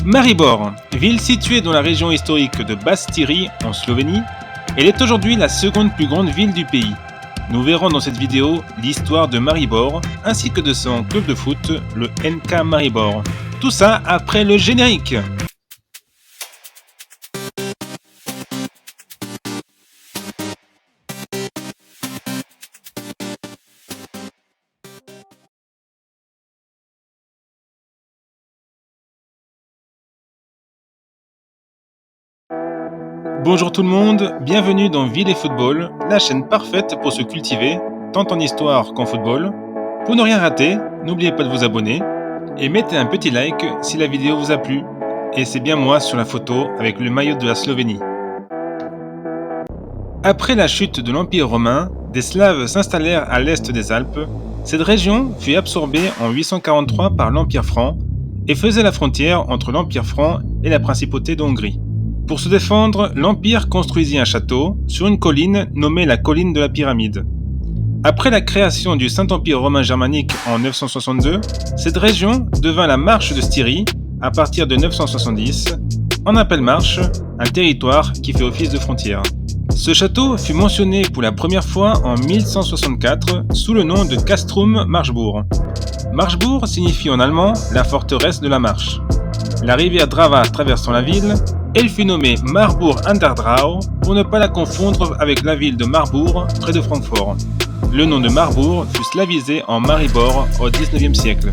Maribor, ville située dans la région historique de Basse-Styrie en Slovénie, elle est aujourd'hui la seconde plus grande ville du pays. Nous verrons dans cette vidéo l'histoire de Maribor ainsi que de son club de foot, le NK Maribor. Tout ça après le générique. Bonjour tout le monde, bienvenue dans Ville et Football, la chaîne parfaite pour se cultiver, tant en histoire qu'en football. Pour ne rien rater, n'oubliez pas de vous abonner et mettez un petit like si la vidéo vous a plu. Et c'est bien moi sur la photo avec le maillot de la Slovénie. Après la chute de l'Empire romain, des Slaves s'installèrent à l'est des Alpes. Cette région fut absorbée en 843 par l'Empire franc et faisait la frontière entre l'Empire franc et la principauté de Hongrie. Pour se défendre, l'Empire construisit un château sur une colline nommée la colline de la Pyramide. Après la création du Saint-Empire romain germanique en 962, cette région devint la Marche de Styrie à partir de 970, en appelle marche, un territoire qui fait office de frontière. Ce château fut mentionné pour la première fois en 1164 sous le nom de Castrum Marchbourg. Marchbourg signifie en allemand la forteresse de la Marche. La rivière Drava traversant la ville, elle fut nommée Marbourg an der Drau pour ne pas la confondre avec la ville de Marbourg près de Francfort. Le nom de Marbourg fut slavisé en Maribor au XIXe siècle.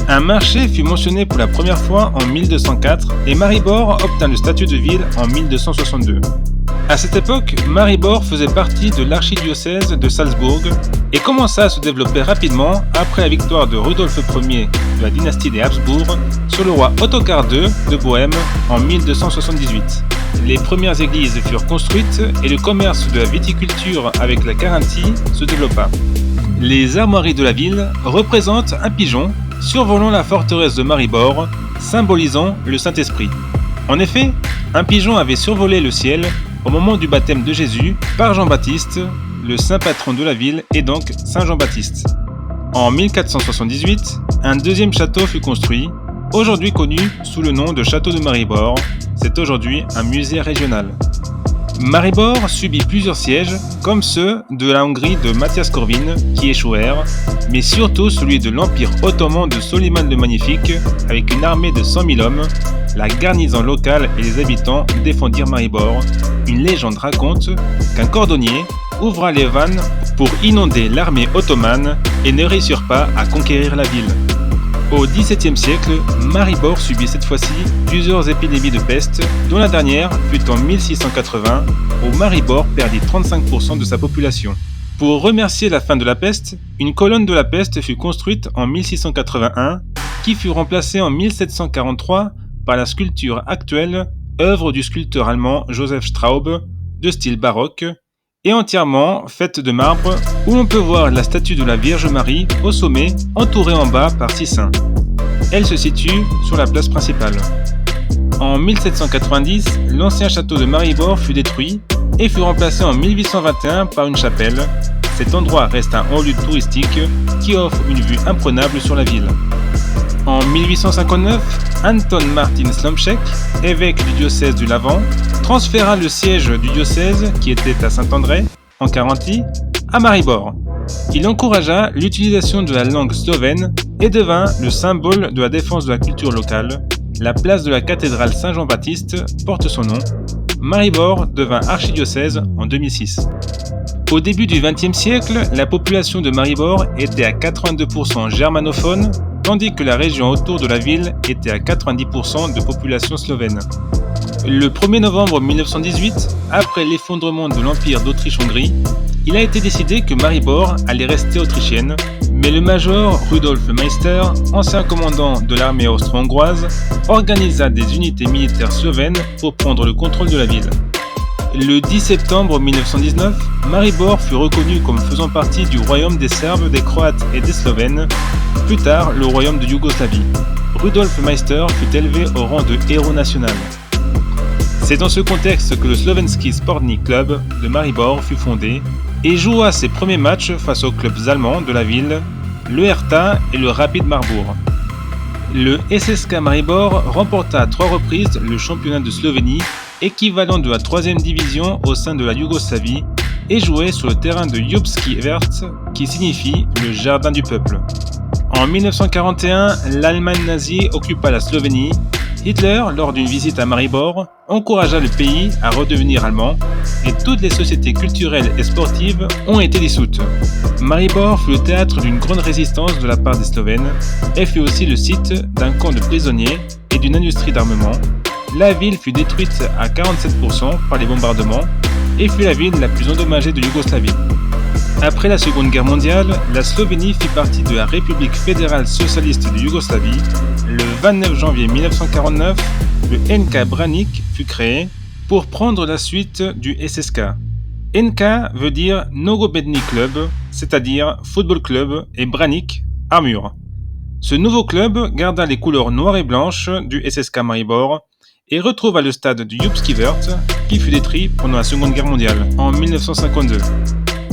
Un marché fut mentionné pour la première fois en 1204 et Maribor obtint le statut de ville en 1262. À cette époque, Maribor faisait partie de l'archidiocèse de Salzbourg et commença à se développer rapidement après la victoire de Rudolf Ier de la dynastie des Habsbourg sur le roi Ottokar II de Bohême en 1278. Les premières églises furent construites et le commerce de la viticulture avec la Carinthie se développa. Les armoiries de la ville représentent un pigeon survolant la forteresse de Maribor, symbolisant le Saint-Esprit. En effet, un pigeon avait survolé le ciel au moment du baptême de Jésus par Jean-Baptiste, le saint patron de la ville et donc Saint Jean-Baptiste. En 1478, un deuxième château fut construit, aujourd'hui connu sous le nom de château de Maribor. C'est aujourd'hui un musée régional. Maribor subit plusieurs sièges, comme ceux de la Hongrie de Matthias Corvin, qui échouèrent, mais surtout celui de l'Empire ottoman de Soliman le Magnifique, avec une armée de 100 000 hommes. La garnison locale et les habitants défendirent Maribor. Une légende raconte qu'un cordonnier ouvra les vannes pour inonder l'armée ottomane et ne réussirent pas à conquérir la ville. Au XVIIe siècle, Maribor subit cette fois-ci plusieurs épidémies de peste, dont la dernière fut en 1680, où Maribor perdit 35% de sa population. Pour remercier la fin de la peste, une colonne de la peste fut construite en 1681, qui fut remplacée en 1743 par la sculpture actuelle, œuvre du sculpteur allemand Joseph Straub, de style baroque, et entièrement faite de marbre, où on peut voir la statue de la Vierge Marie au sommet, entourée en bas par 6 saints. Elle se situe sur la place principale. En 1790, l'ancien château de Maribor fut détruit et fut remplacé en 1821 par une chapelle. Cet endroit reste un haut lieu touristique qui offre une vue imprenable sur la ville. En 1859, Anton Martin Slomšek, évêque du diocèse du Lavant, transféra le siège du diocèse, qui était à Saint-André, en Carinthie, à Maribor. Il encouragea l'utilisation de la langue slovène et devint le symbole de la défense de la culture locale. La place de la cathédrale Saint-Jean-Baptiste porte son nom. Maribor devint archidiocèse en 2006. Au début du XXe siècle, la population de Maribor était à 82% germanophone, tandis que la région autour de la ville était à 90% de population slovène. Le 1er novembre 1918, après l'effondrement de l'Empire d'Autriche-Hongrie, il a été décidé que Maribor allait rester autrichienne, mais le major Rudolf Meister, ancien commandant de l'armée austro-hongroise, organisa des unités militaires slovènes pour prendre le contrôle de la ville. Le 10 septembre 1919, Maribor fut reconnu comme faisant partie du royaume des Serbes, des Croates et des Slovènes, plus tard le royaume de Yougoslavie. Rudolf Meister fut élevé au rang de héros national. C'est dans ce contexte que le Slovenský sportní klub de Maribor fut fondé et joua ses premiers matchs face aux clubs allemands de la ville, le Hertha et le Rapid Marbourg. Le SSK Maribor remporta à 3 reprises le championnat de Slovénie, équivalent de la 3e division au sein de la Yougoslavie, et jouait sur le terrain de Ljubski vrt, qui signifie le jardin du peuple. En 1941, l'Allemagne nazie occupa la Slovénie. Hitler, lors d'une visite à Maribor, encouragea le pays à redevenir allemand et toutes les sociétés culturelles et sportives ont été dissoutes. Maribor fut le théâtre d'une grande résistance de la part des Slovènes et fut aussi le site d'un camp de prisonniers et d'une industrie d'armement. La ville fut détruite à 47% par les bombardements et fut la ville la plus endommagée de Yougoslavie. Après la Seconde Guerre mondiale, la Slovénie fit partie de la République fédérale socialiste de Yougoslavie. Le 29 janvier 1949, le NK Branik fut créé pour prendre la suite du SSK. NK veut dire Nogometni Club, c'est-à-dire football club, et Branik, armure. Ce nouveau club garda les couleurs noires et blanches du SSK Maribor et retrouva le stade du Ljubski vrt qui fut détruit pendant la Seconde Guerre mondiale en 1952.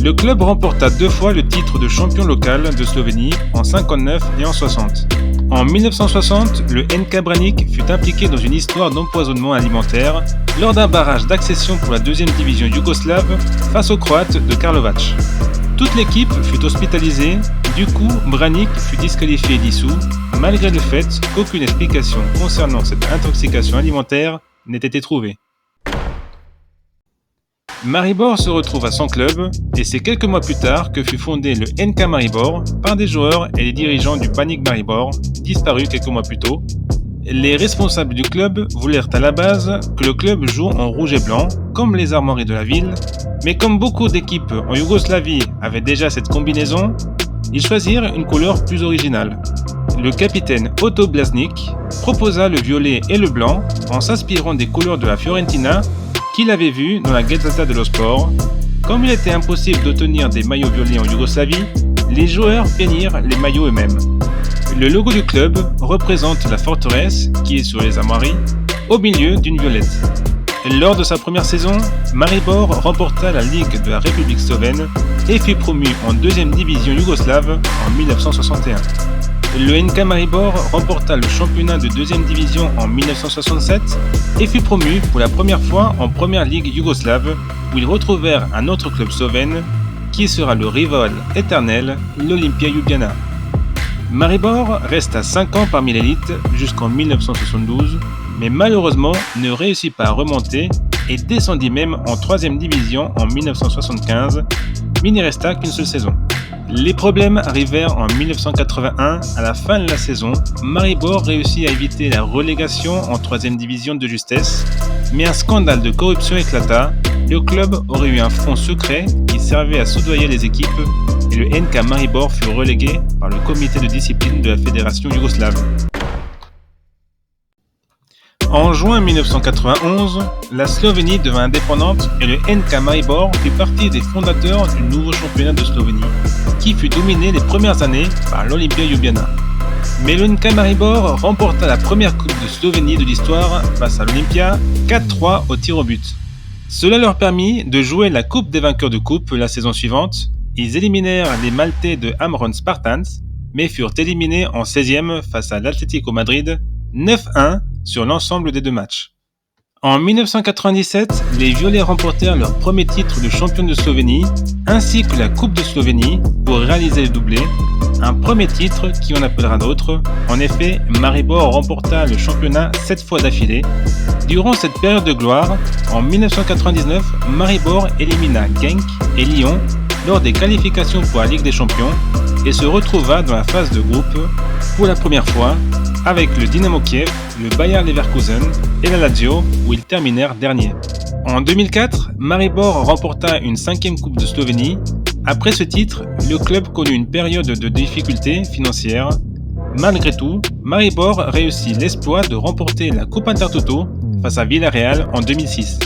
Le club remporta 2 fois le titre de champion local de Slovénie en 59 et en 60. En 1960, le NK Branik fut impliqué dans une histoire d'empoisonnement alimentaire lors d'un barrage d'accession pour la 2e division yougoslave face aux Croates de Karlovac. Toute l'équipe fut hospitalisée, du coup Branik fut disqualifié et dissous, malgré le fait qu'aucune explication concernant cette intoxication alimentaire n'ait été trouvée. Maribor se retrouve à son club et c'est quelques mois plus tard que fut fondé le NK Maribor par des joueurs et des dirigeants du Banik Maribor, disparus quelques mois plus tôt. Les responsables du club voulurent à la base que le club joue en rouge et blanc, comme les armoiries de la ville, mais comme beaucoup d'équipes en Yougoslavie avaient déjà cette combinaison, ils choisirent une couleur plus originale. Le capitaine Otto Blasnik proposa le violet et le blanc en s'inspirant des couleurs de la Fiorentina qu'il avait vu dans la Gazzetta dello Sport. Comme il était impossible d'obtenir des maillots violets en Yougoslavie, les joueurs peignirent les maillots eux-mêmes. Le logo du club représente la forteresse, qui est sur les armoiries, au milieu d'une violette. Lors de sa première saison, Maribor remporta la Ligue de la République slovène et fut promu en 2e division yougoslave en 1961. Le NK Maribor remporta le championnat de 2e division en 1967 et fut promu pour la première fois en première ligue yougoslave où ils retrouvèrent un autre club slovène qui sera le rival éternel, l'Olimpia Ljubljana. Maribor resta 5 ans parmi l'élite jusqu'en 1972, mais malheureusement ne réussit pas à remonter et descendit même en 3e division en 1975, mais il n'y resta qu'une seule saison. Les problèmes arrivèrent en 1981, à la fin de la saison. Maribor réussit à éviter la relégation en 3e division de justesse, mais un scandale de corruption éclata. Le club aurait eu un fonds secret qui servait à soudoyer les équipes et le NK Maribor fut relégué par le comité de discipline de la fédération yougoslave. En juin 1991, la Slovénie devint indépendante et le NK Maribor fit partie des fondateurs du nouveau championnat de Slovénie, qui fut dominé les premières années par l'Olimpia Ljubljana. Mais le NK Maribor remporta la première coupe de Slovénie de l'histoire face à l'Olimpia 4-3 au tir au but. Cela leur permit de jouer la Coupe des vainqueurs de coupe la saison suivante. Ils éliminèrent les Maltais de Amron Spartans, mais furent éliminés en 16e face à l'Atlético Madrid 9-1 sur l'ensemble des 2 matchs. En 1997, les Violets remportèrent leur premier titre de champion de Slovénie, ainsi que la Coupe de Slovénie pour réaliser le doublé, un premier titre qui en appellera d'autres. En effet, Maribor remporta le championnat 7 fois d'affilée. Durant cette période de gloire, en 1999, Maribor élimina Genk et Lyon lors des qualifications pour la Ligue des Champions et se retrouva dans la phase de groupe pour la première fois avec le Dynamo Kiev, le Bayer Leverkusen et la Lazio où ils terminèrent derniers. En 2004, Maribor remporta une 5e Coupe de Slovénie. Après ce titre, le club connut une période de difficultés financières. Malgré tout, Maribor réussit l'exploit de remporter la Coupe Intertoto face à Villarreal en 2006.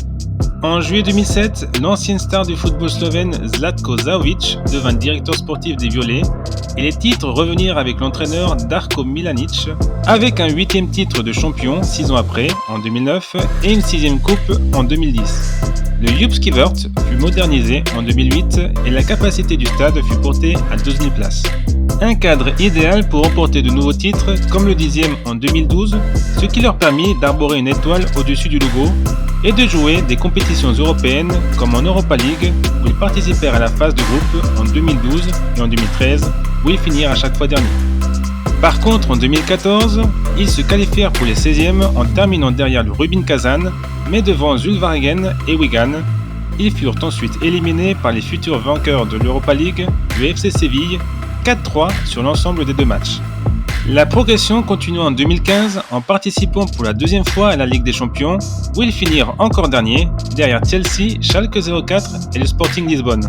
En juillet 2007, l'ancienne star du football slovène Zlatko Zahovic devint directeur sportif des Violets et les titres revenirent avec l'entraîneur Darko Milanic avec un 8e titre de champion 6 ans après, en 2009, et une 6e coupe en 2010. Le Joopskivert fut modernisé en 2008 et la capacité du stade fut portée à 12 000 places. Un cadre idéal pour remporter de nouveaux titres comme le 10e en 2012, ce qui leur permit d'arborer une étoile au-dessus du logo et de jouer des compétitions européennes comme en Europa League où ils participèrent à la phase de groupe en 2012 et en 2013 où ils finirent à chaque fois derniers. Par contre, en 2014, ils se qualifièrent pour les 16e en terminant derrière le Rubin Kazan, mais devant Zulvargen et Wigan. Ils furent ensuite éliminés par les futurs vainqueurs de l'Europa League, le FC Séville, 4-3 sur l'ensemble des deux matchs. La progression continue en 2015 en participant pour la deuxième fois à la Ligue des Champions, où ils finirent encore derniers, derrière Chelsea, Schalke 04 et le Sporting Lisbonne.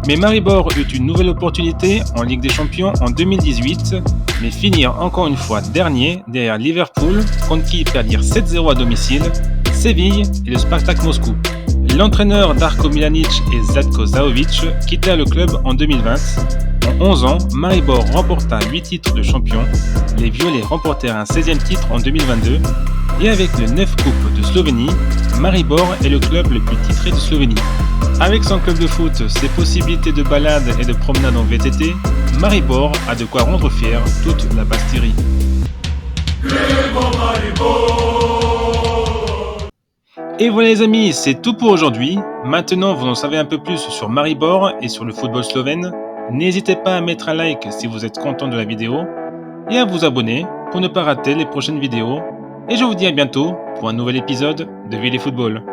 Mais Maribor eut une nouvelle opportunité en Ligue des Champions en 2018, mais finirent encore une fois derniers derrière Liverpool, contre qui ils perdirent 7-0 à domicile, Séville et le Spartak Moscou. L'entraîneur Darko Milanic et Zlatko Zahovic quittèrent le club en 2020. En 11 ans, Maribor remporta 8 titres de champion, les Violets remportèrent un 16e titre en 2022, et avec les 9 coupes de Slovénie, Maribor est le club le plus titré de Slovénie. Avec son club de foot, ses possibilités de balade et de promenade en VTT, Maribor a de quoi rendre fier toute la Bastérie. Et voilà les amis, c'est tout pour aujourd'hui. Maintenant vous en savez un peu plus sur Maribor et sur le football slovène. N'hésitez pas à mettre un like si vous êtes content de la vidéo et à vous abonner pour ne pas rater les prochaines vidéos. Et je vous dis à bientôt pour un nouvel épisode de Ville et Football.